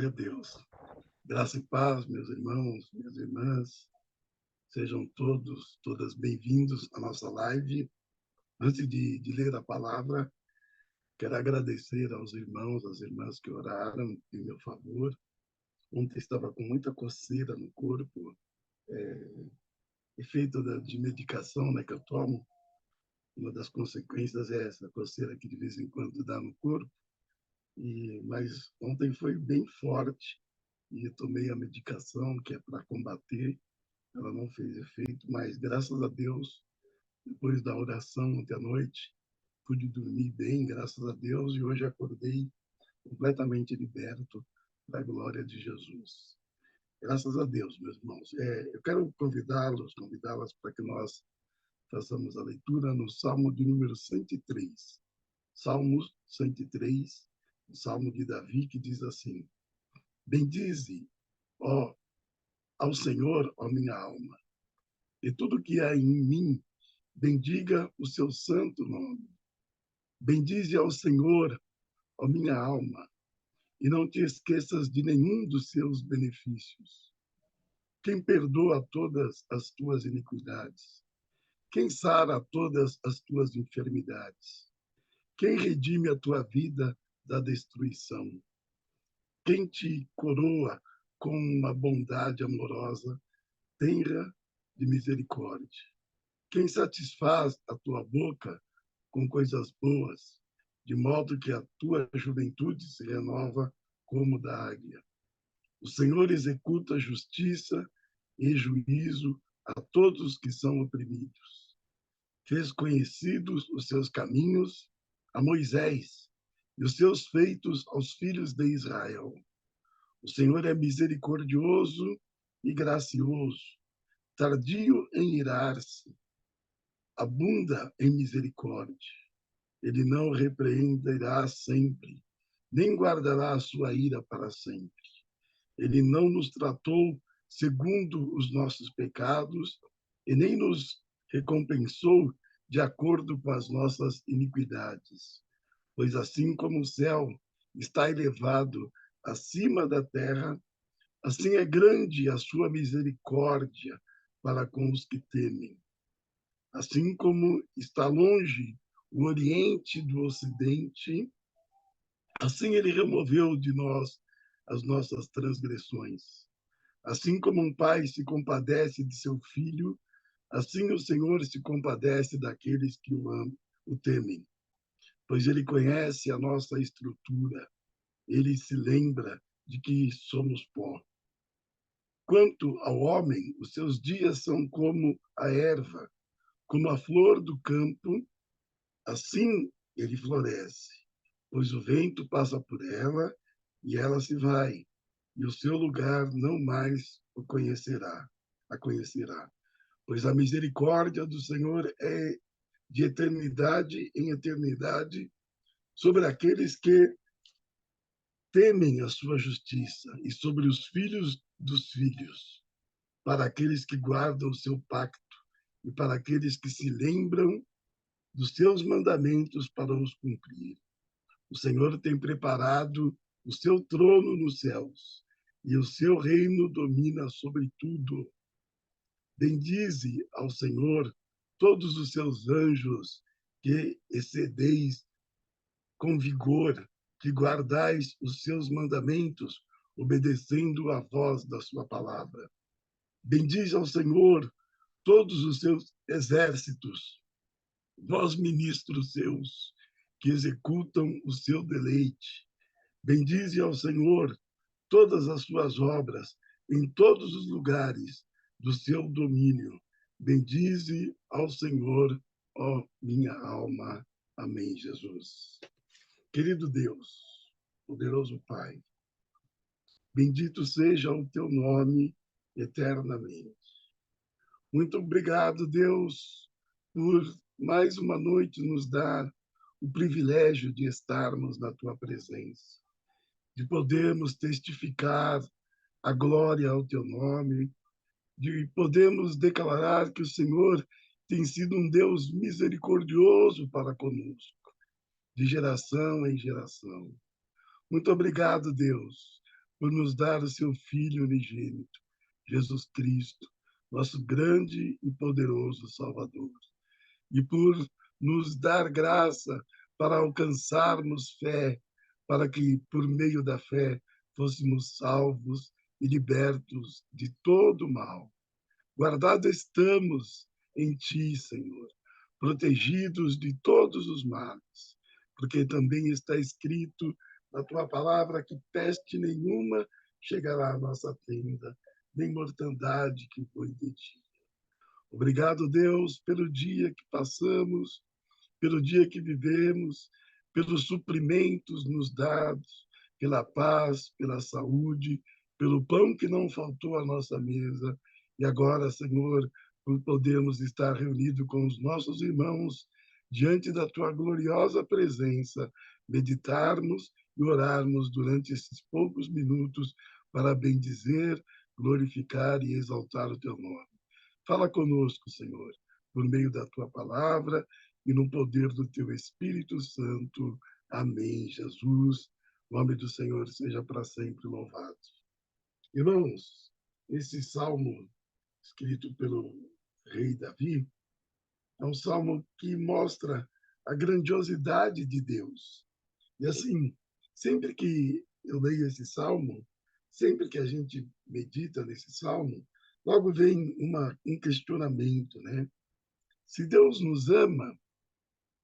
Glória a Deus. Graça e paz, meus irmãos, minhas irmãs. Sejam todas bem-vindos à nossa live. Antes de ler a palavra, quero agradecer aos irmãos, às irmãs que oraram em meu favor. Ontem estava com muita coceira no corpo, efeito de medicação, né, que eu tomo. Uma das consequências é essa coceira que de vez em quando dá no corpo. Mas ontem foi bem forte e eu tomei a medicação que é para combater. Ela não fez efeito, mas graças a Deus, depois da oração ontem à noite, pude dormir bem, graças a Deus, e hoje acordei completamente liberto da glória de Jesus. Graças a Deus, meus irmãos. Eu quero convidá-las para que nós façamos a leitura no Salmo de número 103. Salmo 103, o Salmo de Davi, que diz assim: Bendize, ó, ao Senhor, ó minha alma, e tudo que há em mim, bendiga o seu santo nome. Bendize ao Senhor, ó minha alma, e não te esqueças de nenhum dos seus benefícios. Quem perdoa todas as tuas iniquidades? Quem sara todas as tuas enfermidades? Quem redime a tua vida da destruição? Quem te coroa com uma bondade amorosa, tenra de misericórdia? Quem satisfaz a tua boca com coisas boas, de modo que a tua juventude se renova como da águia. O Senhor executa justiça e juízo a todos que são oprimidos. Fez conhecidos os seus caminhos a Moisés e os seus feitos aos filhos de Israel. O Senhor é misericordioso e gracioso, tardio em irar-se, abunda em misericórdia. Ele não repreenderá sempre, nem guardará a sua ira para sempre. Ele não nos tratou segundo os nossos pecados e nem nos recompensou de acordo com as nossas iniquidades. Pois assim como o céu está elevado acima da terra, assim é grande a sua misericórdia para com os que temem. Assim como está longe o Oriente do Ocidente, assim ele removeu de nós as nossas transgressões. Assim como um pai se compadece de seu filho, assim o Senhor se compadece daqueles que o temem. Pois ele conhece a nossa estrutura, ele se lembra de que somos pó. Quanto ao homem, os seus dias são como a erva, como a flor do campo, assim ele floresce, pois o vento passa por ela e ela se vai, e o seu lugar não mais a conhecerá. Pois a misericórdia do Senhor é de eternidade em eternidade sobre aqueles que temem a sua justiça e sobre os filhos dos filhos, para aqueles que guardam o seu pacto e para aqueles que se lembram dos seus mandamentos para os cumprir. O Senhor tem preparado o seu trono nos céus e o seu reino domina sobre tudo. Bendize ao Senhor todos os seus anjos que excedeis com vigor, que guardais os seus mandamentos, obedecendo à voz da sua palavra. Bendize ao Senhor todos os seus exércitos, vós ministros seus, que executam o seu deleite. Bendize ao Senhor todas as suas obras, em todos os lugares do seu domínio. Bendize ao Senhor, ó minha alma. Amém, Jesus. Querido Deus, poderoso Pai, bendito seja o teu nome eternamente. Muito obrigado, Deus, por mais uma noite nos dar o privilégio de estarmos na tua presença, de podermos testificar a glória ao teu nome, de podermos declarar que o Senhor tem sido um Deus misericordioso para conosco, de geração em geração. Muito obrigado, Deus, por nos dar o seu Filho unigênito, Jesus Cristo, nosso grande e poderoso Salvador, e por nos dar graça para alcançarmos fé, para que, por meio da fé, fôssemos salvos e libertos de todo mal. Guardados estamos em ti, Senhor, protegidos de todos os males, porque também está escrito na tua palavra que peste nenhuma chegará à nossa tenda, nem mortandade que foi de ti. Obrigado, Deus, pelo dia que passamos, pelo dia que vivemos, pelos suprimentos nos dados, pela paz, pela saúde, pelo pão que não faltou à nossa mesa. E agora, Senhor, por podermos estar reunidos com os nossos irmãos diante da tua gloriosa presença, meditarmos e orarmos durante esses poucos minutos para bendizer, glorificar e exaltar o teu nome. Fala conosco, Senhor, por meio da tua palavra e no poder do teu Espírito Santo. Amém, Jesus. O nome do Senhor seja para sempre louvado. Irmãos, esse salmo escrito pelo rei Davi é um salmo que mostra a grandiosidade de Deus. E assim, sempre que eu leio esse salmo, sempre que a gente medita nesse salmo, logo vem um questionamento, né? Se Deus nos ama,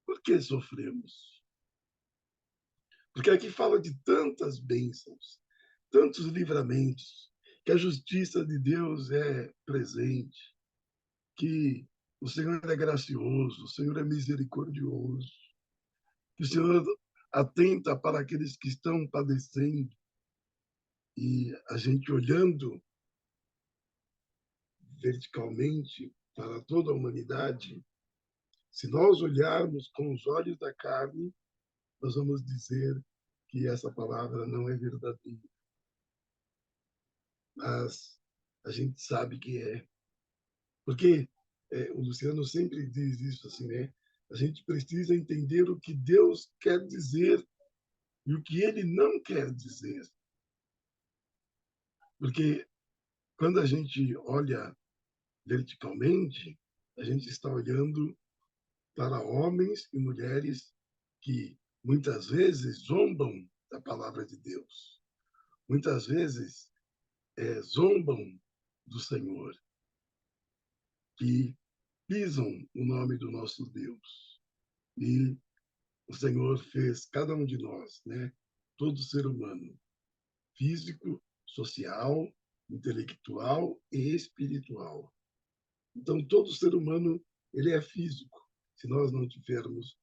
por que sofremos? Porque aqui fala de tantas bênçãos, tantos livramentos, que a justiça de Deus é presente, que o Senhor é gracioso, o Senhor é misericordioso, que o Senhor atenta para aqueles que estão padecendo. E a gente olhando verticalmente para toda a humanidade, se nós olharmos com os olhos da carne, nós vamos dizer que essa palavra não é verdadeira. Mas a gente sabe que é. Porque o Luciano sempre diz isso assim, né? A gente precisa entender o que Deus quer dizer e o que ele não quer dizer. Porque quando a gente olha verticalmente, a gente está olhando para homens e mulheres que muitas vezes zombam da palavra de Deus, muitas vezes zombam do Senhor, que pisam o nome do nosso Deus. E o Senhor fez cada um de nós, né? Todo ser humano, físico, social, intelectual e espiritual. Então, todo ser humano ele é físico. Se nós não tivermos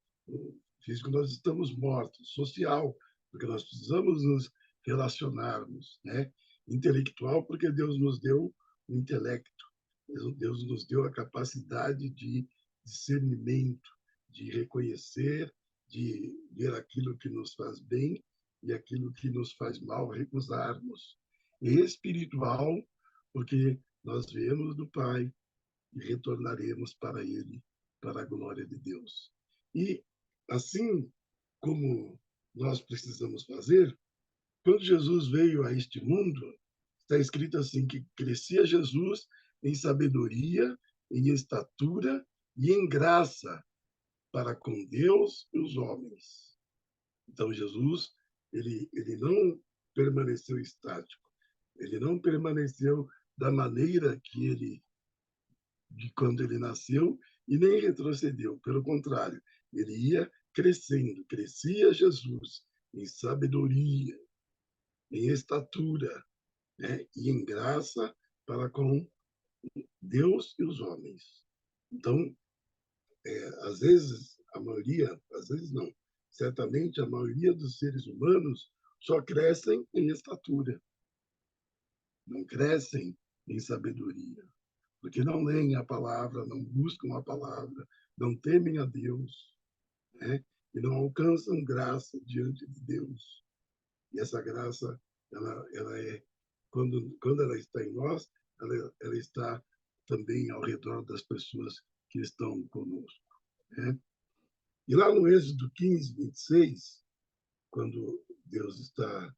físico, nós estamos mortos. Social, porque nós precisamos nos relacionarmos, né? Intelectual, porque Deus nos deu o intelecto. Deus nos deu a capacidade de discernimento, de reconhecer, de ver aquilo que nos faz bem e aquilo que nos faz mal, recusarmos. E espiritual, porque nós viemos do Pai, e retornaremos para ele, para a glória de Deus. E assim como nós precisamos fazer, quando Jesus veio a este mundo, está escrito assim que crescia Jesus em sabedoria, em estatura e em graça para com Deus e os homens. Então Jesus, ele não permaneceu estático, ele não permaneceu da maneira que ele de quando ele nasceu e nem retrocedeu. Pelo contrário, ele ia crescendo, crescia Jesus em sabedoria, em estatura, né? E em graça para com Deus e os homens. Então, às vezes, a maioria, às vezes não, certamente a maioria dos seres humanos só crescem em estatura, não crescem em sabedoria. Porque não leem a palavra, não buscam a palavra, não temem a Deus, né? E não alcançam graça diante de Deus. E essa graça, ela é, quando ela está em nós, ela está também ao redor das pessoas que estão conosco, né? E lá no Êxodo 15, 26, quando Deus está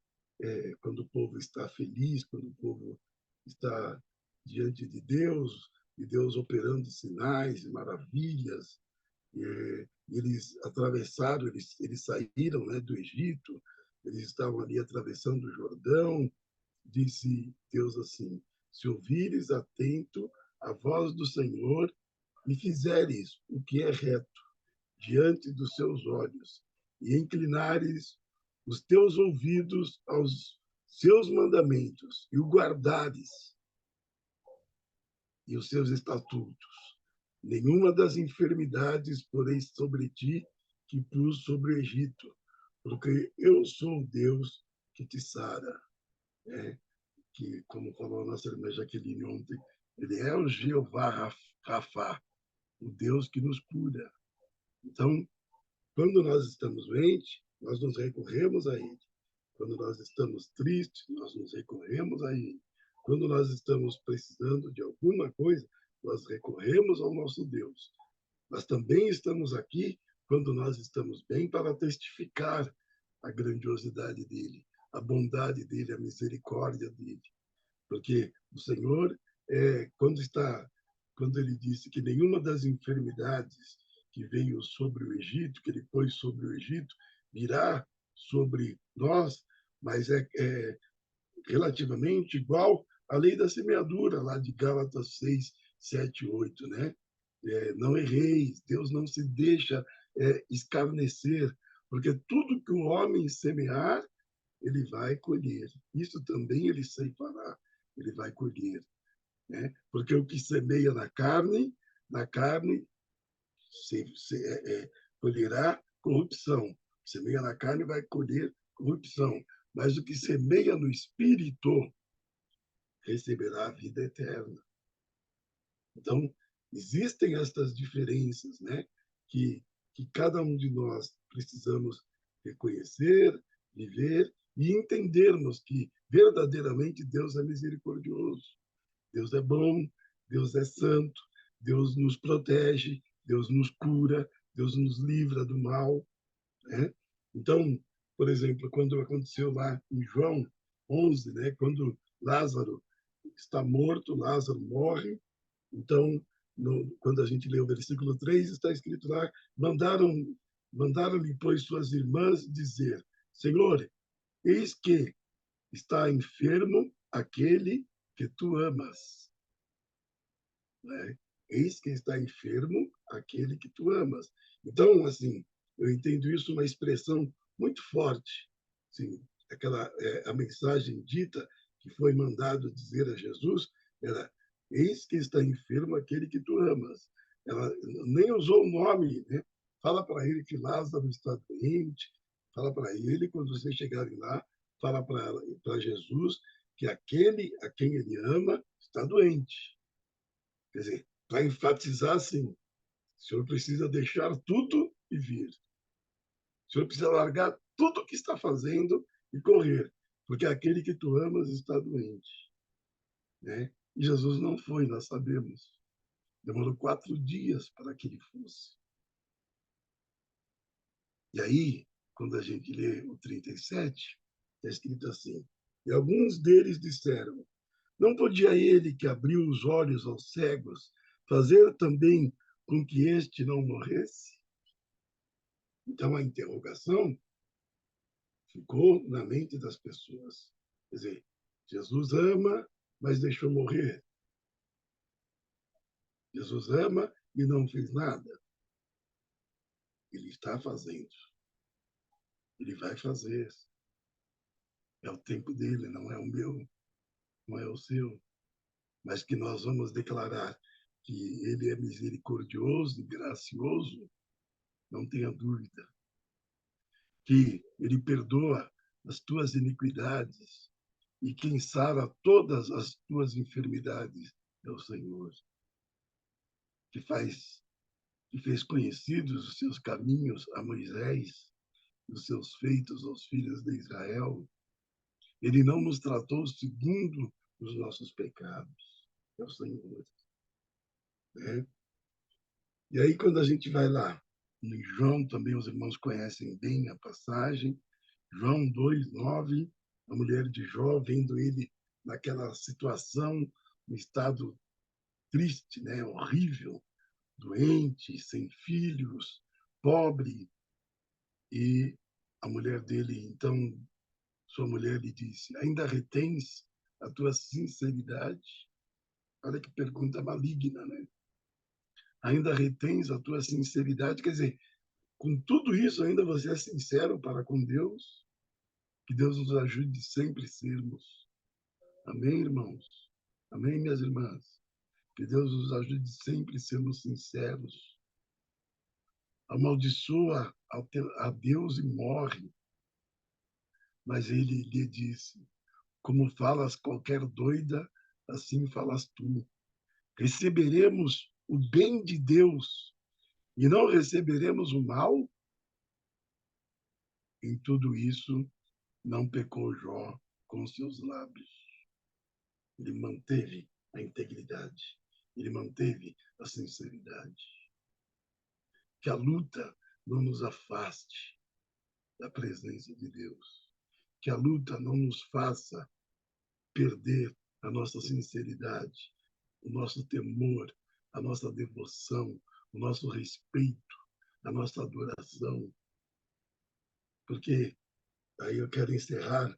quando o povo está feliz, quando o povo está diante de Deus, e Deus operando sinais e maravilhas. Eles atravessaram, eles saíram, né, do Egito, eles estavam ali atravessando o Jordão. Disse Deus assim: se ouvires atento a voz do Senhor e fizeres o que é reto diante dos seus olhos, e inclinares os teus ouvidos aos seus mandamentos e o guardares e os seus estatutos, nenhuma das enfermidades porém sobre ti que pus sobre o Egito, porque eu sou o Deus que te sara. É, que, como falou a nossa irmã Jaqueline ontem, ele é o Jeová Rafá, o Deus que nos cura. Então, quando nós estamos doentes, nós nos recorremos a Ele. Quando nós estamos tristes, nós nos recorremos a Ele. Quando nós estamos precisando de alguma coisa, nós recorremos ao nosso Deus. Mas também estamos aqui quando nós estamos bem para testificar a grandiosidade dele, a bondade dele, a misericórdia dele. Porque o Senhor, quando ele disse que nenhuma das enfermidades que veio sobre o Egito, que ele pôs sobre o Egito, virá sobre nós, mas é relativamente igual à lei da semeadura, lá de Gálatas 6, 7, 8, né? Não erreis, Deus não se deixa escarnecer, porque tudo que o homem semear, ele vai colher. Isso também ele ceifará, ele vai colher. Né? Porque o que semeia na carne colherá corrupção. Semeia na carne vai colher corrupção. Mas o que semeia no espírito receberá a vida eterna. Então, existem estas diferenças, né? Que cada um de nós precisamos reconhecer, viver e entendermos que verdadeiramente Deus é misericordioso, Deus é bom, Deus é santo, Deus nos protege, Deus nos cura, Deus nos livra do mal, né? Então, por exemplo, quando aconteceu lá em João 11, né, quando Lázaro está morto, Lázaro morre, então, quando a gente lê o versículo 3, está escrito lá, mandaram-lhe, pois, suas irmãs dizer, Senhor, eis que está enfermo aquele que tu amas. Né? Eis que está enfermo aquele que tu amas. Então, assim, eu entendo isso uma expressão muito forte. Assim, a mensagem dita que foi mandado dizer a Jesus era: eis que está enfermo aquele que tu amas. Ela nem usou o nome, né? Fala para ele que Lázaro está doente, fala para ele, quando vocês chegarem lá, fala para Jesus que aquele a quem ele ama está doente. Quer dizer, para enfatizar assim, o senhor precisa deixar tudo e vir. O senhor precisa largar tudo o que está fazendo e correr, porque aquele que tu amas está doente. Né? E Jesus não foi, nós sabemos. Demorou 4 dias para que ele fosse. E aí, quando a gente lê o 37, está escrito assim, e alguns deles disseram, não podia ele que abriu os olhos aos cegos fazer também com que este não morresse? Então, a interrogação ficou na mente das pessoas. Quer dizer, Jesus ama, mas deixou morrer. Jesus ama e não fez nada. Ele está fazendo. Ele vai fazer. É o tempo dele, não é o meu, não é o seu. Mas que nós vamos declarar que ele é misericordioso e gracioso, não tenha dúvida. Que ele perdoa as tuas iniquidades e quem sara todas as tuas enfermidades é o Senhor, que fez conhecidos os seus caminhos a Moisés, os seus feitos aos filhos de Israel. Ele não nos tratou segundo os nossos pecados, é o Senhor. Né? E aí, quando a gente vai lá, em João, também os irmãos conhecem bem a passagem, João 2, 9, A mulher de Jó, vendo ele naquela situação, um estado triste, né, horrível, doente, sem filhos, pobre, e a mulher dele, então, sua mulher lhe disse: ainda retens a tua sinceridade? Olha que pergunta maligna, né? Ainda retens a tua sinceridade? Quer dizer, com tudo isso, ainda você é sincero para com Deus? Que Deus nos ajude sempre a sermos. Amém, irmãos? Amém, minhas irmãs? Que Deus nos ajude sempre a sermos sinceros. Amaldiçoa a Deus e morre. Mas ele lhe disse: como falas qualquer doida, assim falas tu. Receberemos o bem de Deus e não receberemos o mal? Em tudo isso, não pecou Jó com seus lábios. Ele manteve a integridade, ele manteve a sinceridade. Que a luta não nos afaste da presença de Deus. Que a luta não nos faça perder a nossa sinceridade, o nosso temor, a nossa devoção, o nosso respeito, a nossa adoração. Porque aí eu quero encerrar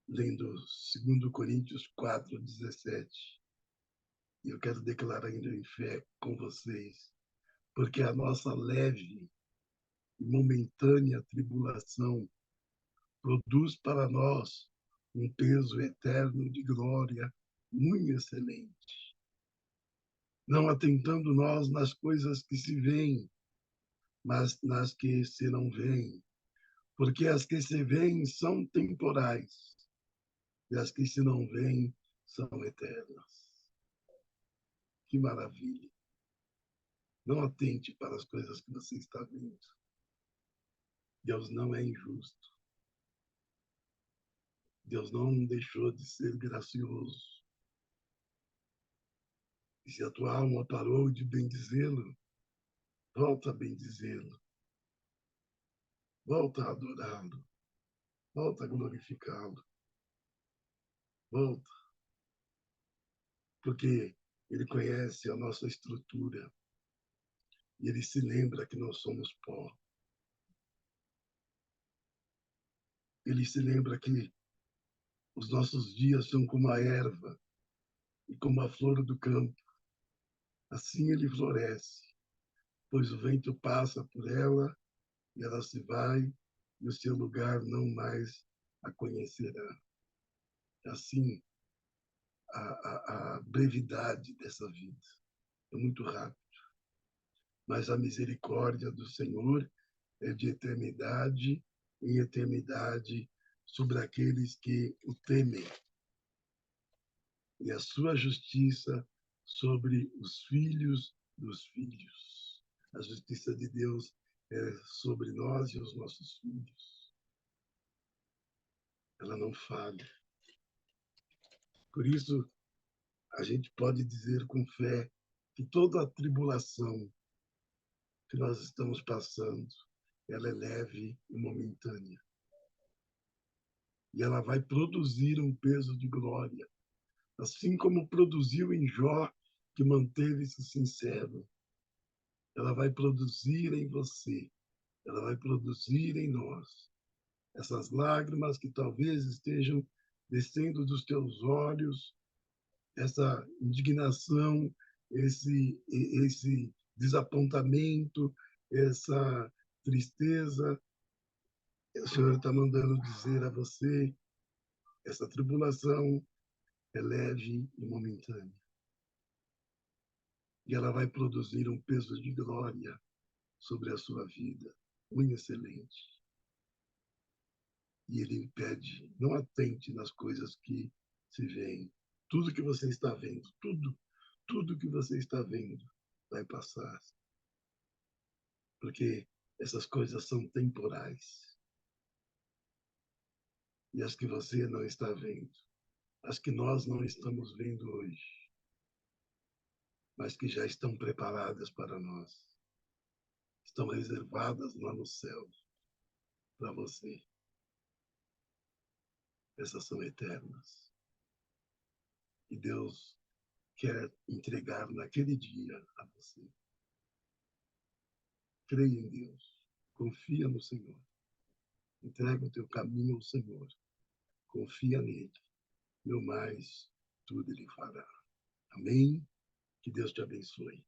lendo 2 Coríntios 4:17. E eu quero declarar ainda em fé com vocês, porque a nossa leve e momentânea tribulação produz para nós um peso eterno de glória muito excelente. Não atentando nós nas coisas que se veem, mas nas que se não veem, porque as que se veem são temporais e as que se não veem são eternas. Que maravilha! Não atente para as coisas que você está vendo. Deus não é injusto. Deus não deixou de ser gracioso. E se a tua alma parou de bendizê-lo, volta a bendizê-lo. Volta a adorá-lo. Volta a glorificá-lo. Volta. Porque ele conhece a nossa estrutura. E ele se lembra que nós somos pó. Ele se lembra que os nossos dias são como a erva e como a flor do campo. Assim ele floresce, pois o vento passa por ela e ela se vai e o seu lugar não mais a conhecerá. Assim, a brevidade dessa vida é muito rápida, mas a misericórdia do Senhor é de eternidade em eternidade sobre aqueles que o temem, e a sua justiça sobre os filhos dos filhos. A justiça de Deus é sobre nós e os nossos filhos. Ela não falha. Por isso, a gente pode dizer com fé que toda a tribulação que nós estamos passando, ela é leve e momentânea. E ela vai produzir um peso de glória, assim como produziu em Jó, que manteve-se sincero. Ela vai produzir em você, ela vai produzir em nós. Essas lágrimas que talvez estejam descendo dos teus olhos, essa indignação, esse desapontamento, essa tristeza, o Senhor está mandando dizer a você, essa tribulação é leve e momentânea. E ela vai produzir um peso de glória sobre a sua vida, muito excelente. E ele pede, não atente nas coisas que se veem. Tudo que você está vendo, tudo que você está vendo vai passar. Porque essas coisas são temporais. E as que você não está vendo, as que nós não estamos vendo hoje, mas que já estão preparadas para nós, estão reservadas lá no céu para você. essas são eternas. E Deus quer entregar naquele dia a você. Creia em Deus. Confia no Senhor. Entrega o teu caminho ao Senhor. Confia nele. No mais, tudo ele fará. Amém? Que Deus te abençoe.